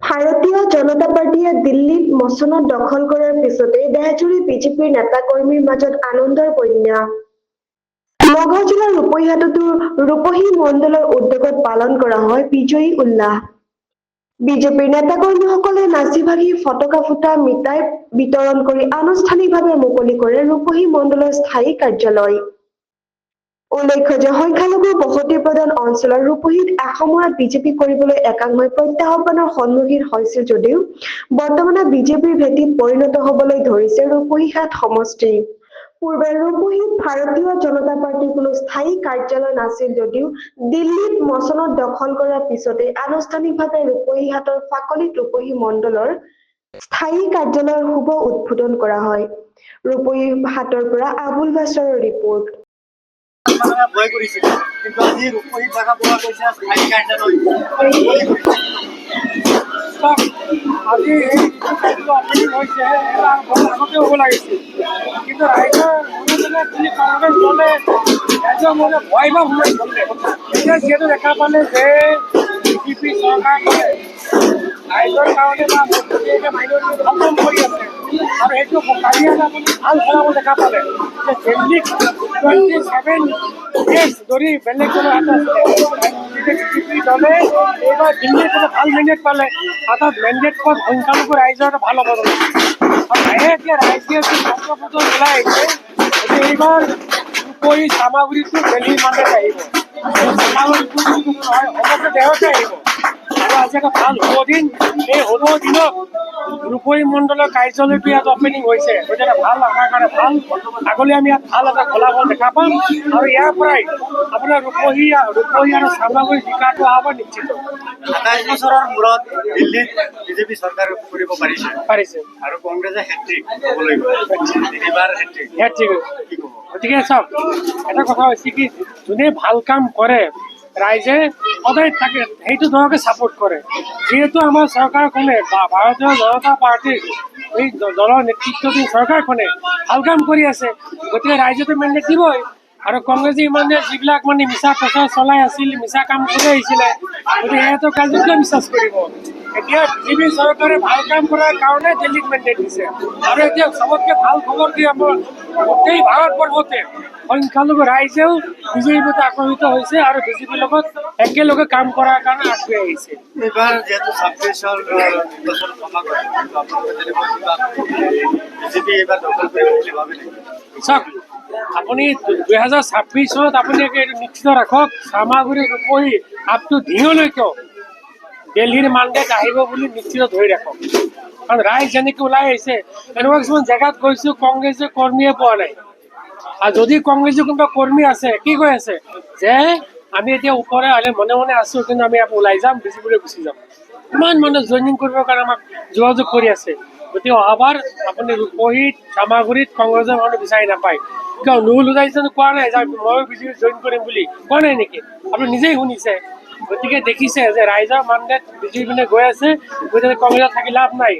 ভাৰতীয় জনতা পাৰ্টীয়ে দিল্লীত মছনত দখল কৰাৰ পিছতে দেশজুৰি বিজেপিৰ নেতা-কৰ্মীৰ মাজত আনন্দৰ বন্যা। নগাঁও জিলাৰ ৰূপহীহাটতো ৰূপহী মণ্ডলৰ উদ্যোগত পালন কৰা হয় বিজয়ী উল্লাস। বিজেপিৰ নেতা-কৰ্মীসকলে নাচি-ভাগি ফটকা ফুটা মিঠাই বিতৰণ কৰি আনুষ্ঠানিকভাৱে মুকলি কৰে ৰূপহী মণ্ডলৰ স্থায়ী কাৰ্যালয়। উল্লেখ্য যে সংখ্যালঘু বসতি প্ৰধান অঞ্চলৰ ৰূপহীত এসময়ত বিজেপি কৰিবলৈ একাংশই প্ৰত্যাহ্বানৰ সন্মুখীন হৈছিল যদিও বৰ্তমানে বিজেপিৰ ভেটিত পৰিণত হ'বলৈ ধৰিছে ৰূপহীহাট সমষ্টি। পূৰ্বে ৰূপহীত ভাৰতীয় জনতা পাৰ্টীৰ কোনো স্থায়ী কাৰ্যালয় নাছিল যদিও দিল্লীত মছনত দখল কৰাৰ পিছতে আনুষ্ঠানিকভাৱে ৰূপহীহাটৰ ফাকলীত ৰূপহী মণ্ডলৰ স্থায়ী কাৰ্যালয়ৰ শুভ উদ্বোধন কৰা হয়। ৰূপহীহাটৰ পৰা আবুল বাছাৰৰ ৰিপৰ্ট। ভয় কৰিছিল কিন্তু আজি ৰূপহীত দেখা পোৱা গৈছে স্থায়ী কাৰ্যালয়। আজি এই অপেনিং হৈছে আগতে হ'ব লাগিছিল কিন্তু ৰাইজৰ মনে তিনি কংগ্ৰেছ দলে ৰাইজৰ মনে ভয় বা সোমাই ধৰিলে। এতিয়া যিহেতু দেখা পালে যে বিজেপি চৰকাৰখনে ৰাইজৰ কাৰণে বা মাইনৰিটি ভাল কাম কৰি আছে আৰু সেইটো কালি আপুনি ভাল ফলাফল দেখা পালে যে দিল্লীত 27 কেছ ধৰি বেলেগ দলৰ হাতত আছিলে বিজেপি দলে এইবাৰ দিল্লীত ভাল মেণ্ডেট পালে হাতত মেণ্ডেট পোৱা সংখ্যালঘু ৰাইজৰ এটা ভাল অৱদান আছে আৰু এতিয়া ৰাইজে পত্ৰ ওলাই আহিছে যে এইবাৰ ৰূপহী চামাগুৰিতো দিল্লীৰ মেণ্ডেট আহিব চামাগুৰিতো নহয় সমগ্ৰ দেশতে আহিব আৰু আজি এটা ভাল শুভ দিন। এই শুভ দিনত ৰূপহী মণ্ডলৰ কাৰ্যালয়টো ইয়াত অপেনিং হৈছে গতিকে ভাল আমাৰ কাৰণে ভাল। আগলৈ আমি ইয়াত ভাল এটা ফলাফল দেখা পাম আৰু ইয়াৰ পৰাই আপোনাৰ ৰূপহী আৰু চামাগুৰি জিকাটো হ'ব নিশ্চিত। 27 বছৰৰ মূৰত দিল্লীত বিজেপি চৰকাৰ কৰিব পাৰিছে আৰু কংগ্ৰেছে হেট্ৰিক হ'বলৈ তিনিবাৰ হেট্ৰিক। গতিকে চাওক এটা কথা হৈছে কি যোনে ভাল কাম কৰে ৰাইজে সদায় থাকে সেইটো ধৰণে ছাপোৰ্ট কৰে। যিহেতু আমাৰ চৰকাৰখনে বা ভাৰতীয় জনতা পাৰ্টীৰ এই দলৰ নেতৃত্বাধীন চৰকাৰখনে ভাল কাম কৰি আছে গতিকে ৰাইজেতো মেণ্ডেট দিবই আৰু কংগ্ৰেছে ইমানে যিবিলাক মিছা প্ৰচাৰ চলাই আছিল মিছা কাম কৰি আহিছিলে গতিকে সিহঁতৰ কাৰ্যকীয় বিশ্বাস কৰিব। এতিয়া বিজেপি চৰকাৰে ভাল কাম কৰাৰ কাৰণে দিল্লীত মেণ্ডেট দিছে আৰু এতিয়া চবতকৈ ভাল খবৰ কি আমাৰ গোটেই ভাৰতবৰ্ষতে সংখ্যালঘু ৰাইজেও বিজেপিৰ প্ৰতি আকৰ্ষিত হৈছে আৰু বিজেপিৰ লগত একেলগে কাম কৰাৰ কাৰণে আগবাঢ়ি আহিছে। এইবাৰ যিহেতু 26ৰ নিৰ্বাচন বিজেপি এইবাৰ দখল কৰিব বুলি ভাবে চাওক আপুনি 2026 চনত আপুনি এইটো নিশ্চিত ৰাখক চামাগুৰি ৰূপহী আপ টু ধিঙলৈকে দিল্লীৰ মেণ্ডেট আহিব বুলি নিশ্চিত ধৰি ৰাখক কাৰণ ৰাইজ যেনেকৈ ওলাই আহিছে এনেকুৱা কিছুমান জেগাত গৈছোঁ কংগ্ৰেছে কৰ্মীয়ে পোৱা নাই আৰু যদি কংগ্ৰেছৰ কোনোবা কৰ্মী আছে কি কৈ আছে যে আমি এতিয়া ওপৰে হ'লে মনে মনে আছোঁ কিন্তু আমি ওলাই যাম বিজেপিলৈ গুচি যাম। ইমান জইনিং কৰিবৰ কাৰণে আমাক যোগাযোগ কৰি আছে। গতিকে অহাবাৰ আপুনি ৰূপহীত চামাগুৰিত কংগ্ৰেছৰ মানুহ বিচাৰি নাপায় কিয় নুহুল হুদাইছেনো কোৱা নাই যে ময়ো বিজেপিত জইন কৰিম বুলি কোৱা নাই নেকি আপুনি নিজেই শুনিছে। গতিকে দেখিছে যে ৰাইজৰ মেণ্ডেট বিজেপি পিনে গৈ আছে গতিকে কংগ্ৰেছত থাকি লাভ নাই।